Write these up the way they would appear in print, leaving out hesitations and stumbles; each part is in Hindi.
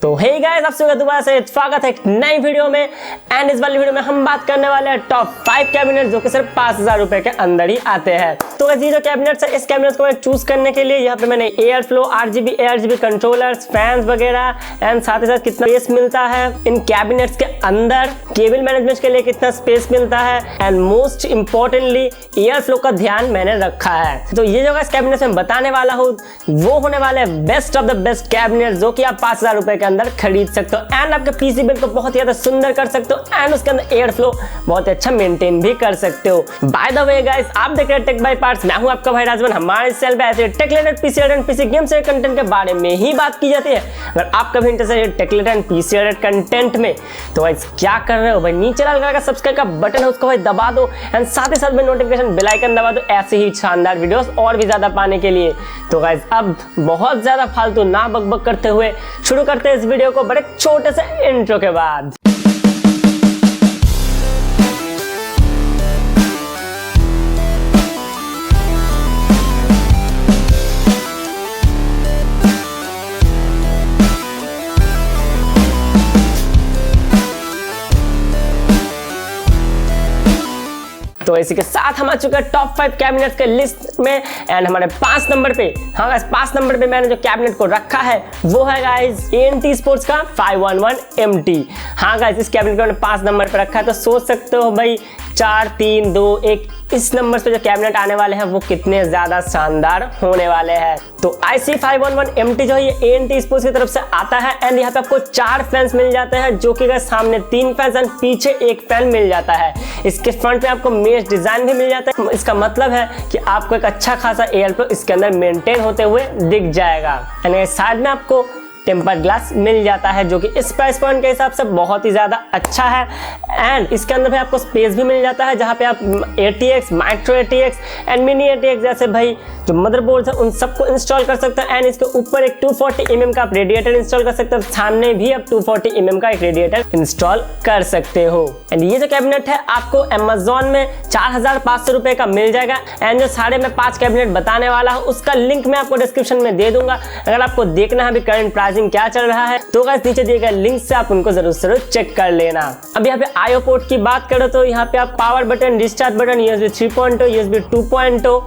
तो हे गाइस, आप सबका दोबारा से स्वागत है एक नई वीडियो में। एंड इस वाली वीडियो में हम बात करने वाले हैं टॉप 5 कैबिनेट जो कि सिर्फ 5000 रुपए के अंदर ही आते हैं। तो ये जो कैबिनेट है, इस कैबिनेट को चूज करने के लिए यहाँ पे मैंने air flow, RGB controllers, fans वगैरह एंड साथ ही साथ कितना स्पेस मिलता है इन कैबिनेट्स के अंदर, केबल मैनेजमेंट के लिए कितना स्पेस मिलता है and most importantly air flow का ध्यान मैंने रखा है। तो ये जो इस कैबिनेट में बताने वाला हूँ वो होने वाले best of the best cabinet जो कि आप 5000 रुपए के अंदर खरीद सकते हो एंड आपके पीसी बिल को बहुत ज्यादा सुंदर कर सकते हो एंड उसके अंदर एयर फ्लो बहुत अच्छा मेंटेन भी कर सकते हो। बाय द वे गाइस, आप देख रहे हैं टेक बाय पार्ट्स, मैं हूं आपका भाई राजवन। हमारे चैनल पे ऐसे tech related, PC related, PC game से कंटेंट के बारे में ही बात की जाती है। अगर आप कभी इंटरेस्टेड है tech related PC related content में तो गाइस क्या कर रहे हो भाई, नीचे लाल कलर का सब्सक्राइब का बटन है उसको भाई दबा दो एंड साथ ही साथ में नोटिफिकेशन बेल आइकन दबा दो ऐसे ही शानदार वीडियोस और भी ज्यादा पाने के लिए। तो गाइस अब बहुत ज्यादा फालतू ना बकबक करते हुए शुरू करते हैं इस वीडियो को बड़े छोटे से इंट्रो के बाद। तो इसी के साथ हम आ चुके हैं टॉप 5 कैबिनेट के लिस्ट में एंड हमारे 5 नंबर पे, हाँ गाइस 5 नंबर पे मैंने जो कैबिनेट को रखा है वो है गाइस एएनटी स्पोर्ट्स का 511 MT। हाँ गाइस, इस कैबिनेट को मैंने 5 नंबर पे रखा है। तो सोच सकते हो भाई 4 3 2 1 इस नंबर पे जो कैबिनेट आने वाले हैं वो कितने ज्यादा शानदार होने वाले हैं। तो IC 511 MT जो है ये एएनटी स्पोर्ट्स की तरफ से आता है एंड यहाँ पे आपको 4 फैंस मिल जाते हैं जो कि सामने 3 फैंस एंड पीछे 1 फैन मिल जाता है। इसके फ्रंट में आपको मेश डिजाइन भी मिल जाता है। इसका मतलब है कि आपको एक अच्छा खासा एयर फ्लो इसके अंदर मेंटेन होते हुए दिख जाएगा एंड साइड में आपको टेम्पर्ड ग्लास मिल जाता है जो कि इस प्राइस पॉइंट के हिसाब से बहुत ही ज़्यादा अच्छा है एंड इसके अंदर भी आपको स्पेस भी मिल जाता है जहाँ पे आप ATX, micro ATX and mini ATX जैसे भाई जो मदरबोर्ड है उन सबको इंस्टॉल कर सकते हैं एंड इसके ऊपर एक 240 mm का आप रेडिएटर इंस्टॉल कर सकते हो। सामने भी आप 240 mm का एक रेडिएटर इंस्टॉल कर सकते हो एंड ये जो कैबिनेट है आपको अमेजोन में 4500 रुपए का मिल जाएगा एंड जो सारे मैं 5 कैबिनेट बताने वाला हूँ उसका लिंक मैं आपको डिस्क्रिप्शन में दे दूंगा। अगर आपको देखना है अभी करंट प्राइसिंग क्या चल रहा है तो गाइस नीचे दिए गए लिंक से आप उनको जरूर चेक कर लेना। अब यहाँ पे आईओ पोर्ट की बात करो तो यहाँ पे आप power button, discharge button, USB 3.0, USB 2.0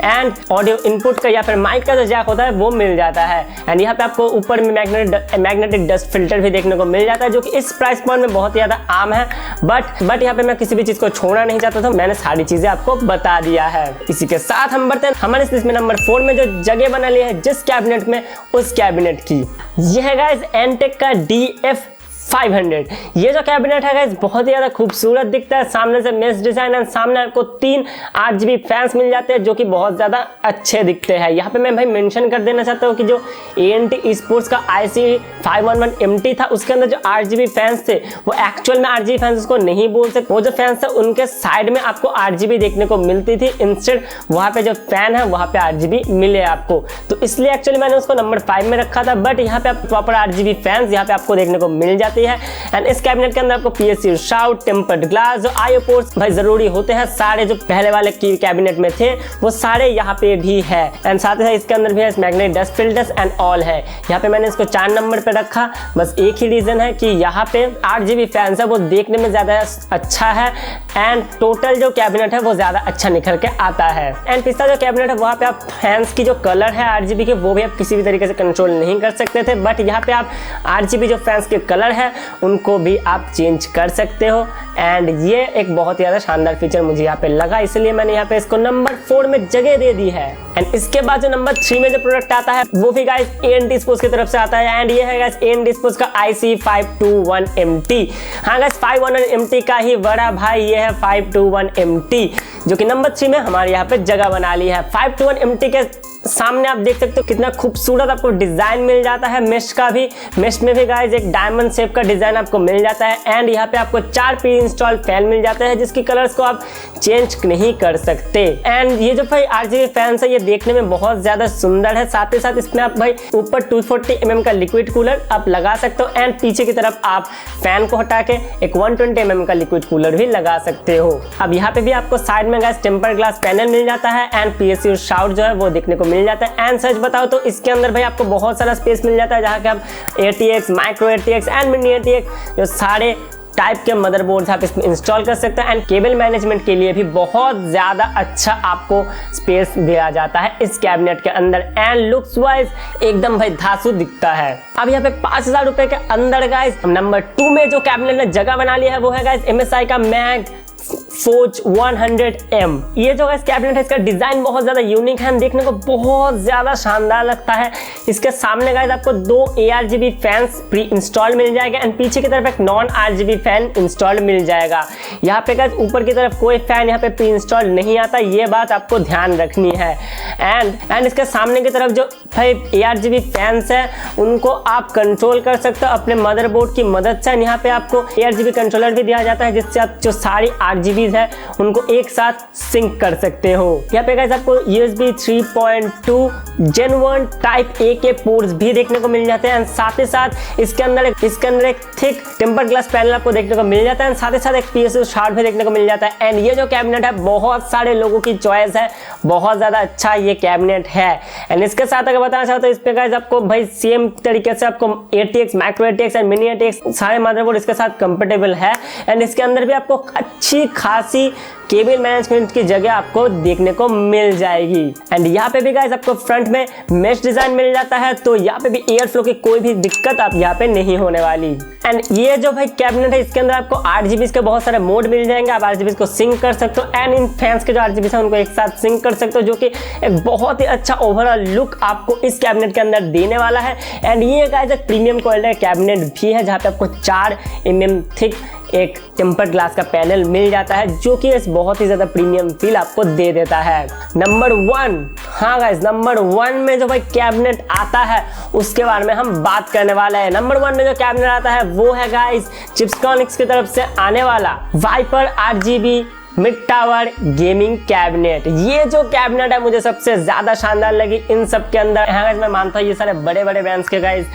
and audio input का या फिर माइक का जो जैक होता है वो मिल जाता है एंड यहाँ पे आपको ऊपर में मैग्नेटिक डस्ट फिल्टर भी देखने को मिल जाता है जो कि इस प्राइस पॉइंट में बहुत ज्यादा आम है। बट यहाँ पे मैं किसी भी चीज को छोड़ना नहीं चाहता था, मैंने सारी चीजें आपको बता दिया है। इसी के साथ हम बढ़ते हैं हमारे इस लिस्ट में नंबर 4 में जो जगह बना ली है जिस कैबिनेट में, उस कैबिनेट की यह है गाइस एनटेक का DF500। ये जो कैबिनेट है गाइस बहुत ही ज्यादा खूबसूरत दिखता है। सामने से मेश डिजाइन है, सामने आपको 3 RGB फैंस मिल जाते हैं जो कि बहुत ज्यादा अच्छे दिखते हैं। यहाँ पे मैं भाई मेंशन कर देना चाहता हूँ कि जो एएनटी स्पोर्ट्स का IC 511 MT था उसके अंदर जो RGB फैंस थे वो एक्चुअल में RGB फैंस उसको नहीं बोल सकते। वो जो फैंस थे उनके साइड में आपको RGB देखने को मिलती थी, इंस्टेड वहाँ पे जो फैन है वहाँ पे RGB मिले आपको। तो इसलिए एक्चुअली मैंने उसको नंबर 5 में रखा था। बट यहाँ पे आप प्रॉपर RGB फैंस यहाँ पे आपको देखने को मिल जाती है एंड इस कैबिनेट के अंदर आपको PSU शाउट, टेम्पर्ड ग्लास, जो आईओ पोर्ट्स भाई जरूरी होते हैं सारे जो पहले वाले की कैबिनेट में थे वो सारे यहाँ पे भी है एंड साथ ही साथ इसके अंदर भी है magnetic dust filters and all है। यहाँ पे मैंने इसको 4 नंबर पे रखा, बस एक ही रीजन है कि यहाँ पे 8GB फैंस है वो देखने में ज्यादा अच्छा है एंड टोटल जो कैबिनेट है वो ज्यादा अच्छा निखर के आता है। एंड पिछला जो कैबिनेट है वहाँ पे आप फैंस की जो कलर है RGB के वो भी आप किसी भी तरीके से कंट्रोल नहीं कर सकते थे। बट यहाँ पे आप RGB जो फैंस के कलर है उनको भी आप चेंज कर सकते हो एंड ये एक बहुत ही ज्यादा शानदार फीचर मुझे यहाँ पे लगा, इसलिए मैंने यहाँ पे इसको नंबर 4 में जगह दे दी है। एंड इसके बाद जो नंबर 3 में जो प्रोडक्ट आता है वो भी गाइस एएनटी स्पोर्ट्स की तरफ से आता है एंड ये है गाइस एएनटी स्पोर्ट्स का IC 521 MT। हाँ गाइस 511 MT का ही बड़ा भाई ये है 521 MT जो कि नंबर 3 में हमारे यहाँ पे जगह बना ली है। 521 MT के सामने आप देख सकते हो कितना खूबसूरत आपको डिजाइन मिल जाता है। मेश का भी, मेश में भी गाइस एक डायमंड शेप का डिजाइन आपको मिल जाता है एंड यहाँ पे आपको 4 प्री इंस्टॉल फैन मिल जाते हैं जिसकी कलर्स को आप चेंज नहीं कर सकते। एंड ये जो भाई RGB फैंस है ये देखने में बहुत ज्यादा सुंदर है। साथ ही साथ इसमें आप भाई ऊपर 240 mm का लिक्विड कूलर आप लगा सकते हो एंड पीछे की तरफ आप फैन को हटा के एक 120 mm का लिक्विड कूलर भी लगा सकते हो। अब यहाँ पे भी आपको साइड में गाइस टेम्पर ग्लास पैनल मिल जाता है एंड पीएसयू शाउट जो है वो देखने को मिल जाता है। एंड सच बताओ तो इसके अंदर भाई आपको बहुत सारा स्पेस मिल जाता है, जहाँ के आप ATX, micro ATX and mini ATX जो सारे टाइप के मदरबोर्ड आप इसमें इंस्टॉल कर सकते हैं। एंड केबल मैनेजमेंट के लिए भी बहुत ज़्यादा अच्छा आपको स्पेस दिया जाता है इस कैबिनेट के अंदर। एंड लुक्स वाइज एकदम भाई धांसू दिखता है। अब यहाँ पे 5000 रुपए के अंदर गाइस नंबर 2 में जो कैबिनेट ने जगह बना लिया है वो है गाइस MSI का मैग फोर्ज 100M। ये जो गाइस कैबिनेट है इसका डिजाइन बहुत ज्यादा यूनिक है, देखने को बहुत ज्यादा शानदार लगता है। इसके सामने गाइस आपको 2 ARGB फैंस प्री इंस्टॉल मिल जाएगा एंड पीछे की तरफ एक नॉन RGB फैन इंस्टॉल मिल जाएगा। यहाँ पे गाइस ऊपर की तरफ कोई फैन यहाँ पे प्री इंस्टॉल नहीं आता, ये बात आपको ध्यान रखनी है। एंड इसके सामने की तरफ जो 5 ARGB फैंस है उनको आप कंट्रोल कर सकते हो अपने मदरबोर्ड की मदद से। यहाँ पे आपको ARGB कंट्रोलर भी दिया जाता है जिससे आप जो सारी RGB है उनको एक साथ सिंक कर सकते हो। यहाँ पे गाइस आपको USB 3.2 Gen 1 टाइप A के पोर्ट्स भी देखने को मिल जाते हैं एंड साथ ही साथ इसके अंदर एक थिक टेम्पर ग्लास पैनल आपको देखने को मिल जाता है एंड साथ ही साथ एक PSU शार्ट भी देखने को मिल जाता है। एंड ये जो कैबिनेट है बहुत सारे लोगों की चॉइस है, बहुत ज्यादा अच्छा ये कैबिनेट है। एंड इसके साथ अगर बताना चाहो तो इस पे गाइस आपको भाई सेम तरीके से आपको ATX, micro ATX and mini ATX सारे मदरबोर्ड इसके साथ कंपेटेबल है। एंड इसके अंदर भी आपको अच्छी खासी केबल मैनेजमेंट की जगह आपको देखने को मिल जाएगी। एंड यहाँ पे भी गाइस आपको फ्रंट में मेश डिजाइन मिल जाता है, तो यहाँ पे भी एयर फ्लो की कोई भी दिक्कत आप यहाँ पे नहीं होने वाली। एंड ये जो भाई कैबिनेट है इसके अंदर आपको RGB के बहुत सारे मोड मिल जाएंगे, आप RGB को सिंक कर सकते हो एंड इन फैंस के जो RGB है उनको एक साथ सिंक कर सकते हो, जो कि एक बहुत ही अच्छा ओवरऑल लुक आपको इस कैबिनेट के अंदर देने वाला है। एंड ये गाइस एक प्रीमियम क्वालिटी कैबिनेट भी है, जहाँ पे आपको 4 mm थिक एक टेम्पर ग्लास का पैनल मिल जाता है, जो कि इस बहुत ही ज्यादा प्रीमियम फील आपको दे देता है। नंबर 1, हाँ गाइस नंबर 1 में जो भाई कैबिनेट आता है उसके बारे में हम बात करने वाले हैं। नंबर 1 में जो कैबिनेट आता है वो है गाइस चिप्ट्रॉनिक्स की तरफ से आने वाला viper RGB mid tower gaming cabinet. ये जो कैबिनेट है मुझे सबसे ज्यादा शानदार लगी इन सब के अंदर। हाँ गाइस मैं मानता हूँ ये सारे बड़े बड़े ब्रांड्स के गाइस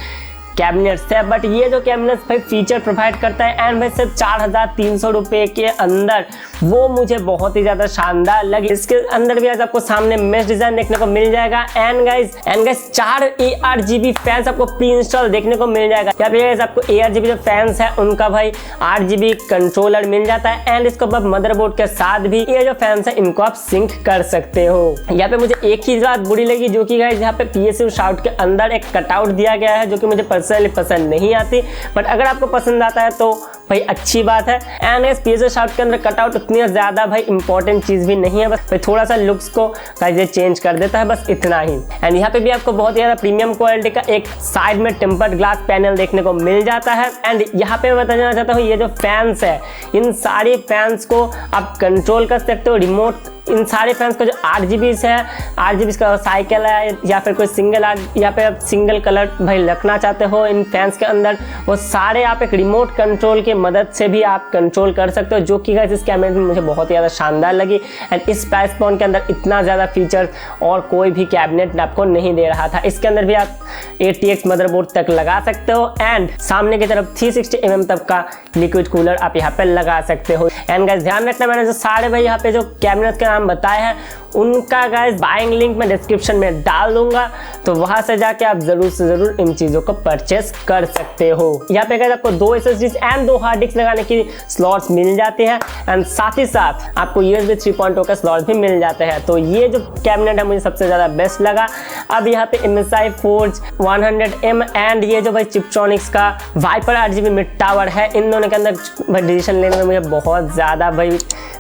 कैबिनेट्स है, बट ये जो कैबिनेट भाई फीचर प्रोवाइड करता है एंड भाई सिर्फ 4300 रुपए के अंदर, वो मुझे बहुत ही ज्यादा शानदार लगी। इसके अंदर भी आज आपको सामने मेश डिजाइन देखने को मिल जाएगा एंड गाइस 4 ARGB फैंस आपको प्री इंस्टॉल देखने को मिल जाएगा। यहाँ पे गाइस आपको ARGB जो फैंस है उनका भाई RGB कंट्रोलर मिल जाता है एंड इसको आप मदरबोर्ड के साथ भी ये जो फैंस है इनको आप सिंक कर सकते हो। यहाँ पे मुझे एक ही बात बुरी लगी, जो कि गाइस यहाँ पे PSU शाउट के अंदर एक कटआउट दिया गया है, जो कि मुझे पर्सनली पसंद नहीं आती, बट अगर आपको पसंद आता है तो भाई अच्छी बात है। एंड इस PSU शाफ्ट के अंदर कटआउट उतनी ज्यादा भाई इंपॉर्टेंट चीज भी नहीं है, बस भाई थोड़ा सा लुक्स को ये चेंज कर देता है, बस इतना ही। एंड यहाँ पे भी आपको बहुत ज्यादा प्रीमियम क्वालिटी का एक साइड में टेम्पर्ड ग्लास पैनल देखने को मिल जाता है। एंड यहाँ पे मैं बताना चाहता हूँ ये जो फैंस है इन सारे फैंस को आप कंट्रोल कर सकते हो रिमोट। इन सारे फैंस का जो RGBs है, RGBs का साइकिल है या फिर कोई सिंगल यहाँ पे आप सिंगल कलर भाई रखना चाहते हो इन फैंस के अंदर, वो सारे आप एक रिमोट कंट्रोल की मदद से भी आप कंट्रोल कर सकते हो, जो कि गाइस इस कैबिनेट में मुझे बहुत ही ज़्यादा शानदार लगी। एंड इस प्राइस पॉइंट के अंदर इतना ज़्यादा फीचर और कोई भी कैबिनेट आपको नहीं दे रहा था। इसके अंदर भी आप ATX मदरबोर्ड तक लगा सकते हो एंड सामने की तरफ 360 mm तक का लिक्विड कूलर आप यहाँ पे लगा सकते हो। एंड गाइस ध्यान रखना, मैंने जो सारे भाई यहाँ पे जो कैबिनेट के नाम बताए हैं उनका गाइस बाइंग लिंक मैं डिस्क्रिप्शन में डाल दूंगा, तो वहां से जाके आप जरूर से जरूर इन चीजों को परचेस कर सकते हो। यहाँ पे गाइस आपको 2 SSDs एंड 2 हार्ड डिस्क लगाने की स्लॉट्स मिल जाते हैं एंड साथ ही साथ आपको USB 3.0 का स्लॉट भी मिल जाते हैं। तो ये जो कैबिनेट है मुझे सबसे ज्यादा बेस्ट लगा। अब यहाँ पे MSI फोर्ज 100M एंड ये जो भाई चिप्ट्रॉनिक्स का वाइपर RGB मिड टावर है, इन दोनों के अंदर डिसीजन लेने में मुझे बहुत ज्यादा भाई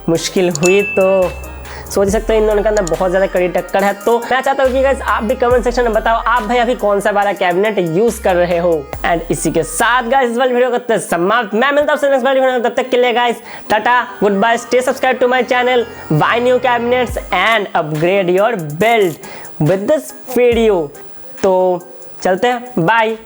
मुश्किल हुई, तो सोच सकते हो इन दोनों के अंदर बहुत ज्यादा कड़ी टक्कर है। तो मैं चाहता हूँ कि गाइस आप भी कमेंट सेक्शन में बताओ आप भाई अभी कौन सा वाला कैबिनेट यूज कर रहे हो। एंड इसी के साथ गाइस इस वाली वीडियो को समाप्त, मैं मिलता हूँ नेक्स्ट वाली वीडियो में, तब तक के लिए guys tata good bye, stay subscribe to my channel, buy new cabinets and upgrade your build with this video. तो चलते हैं, बाय।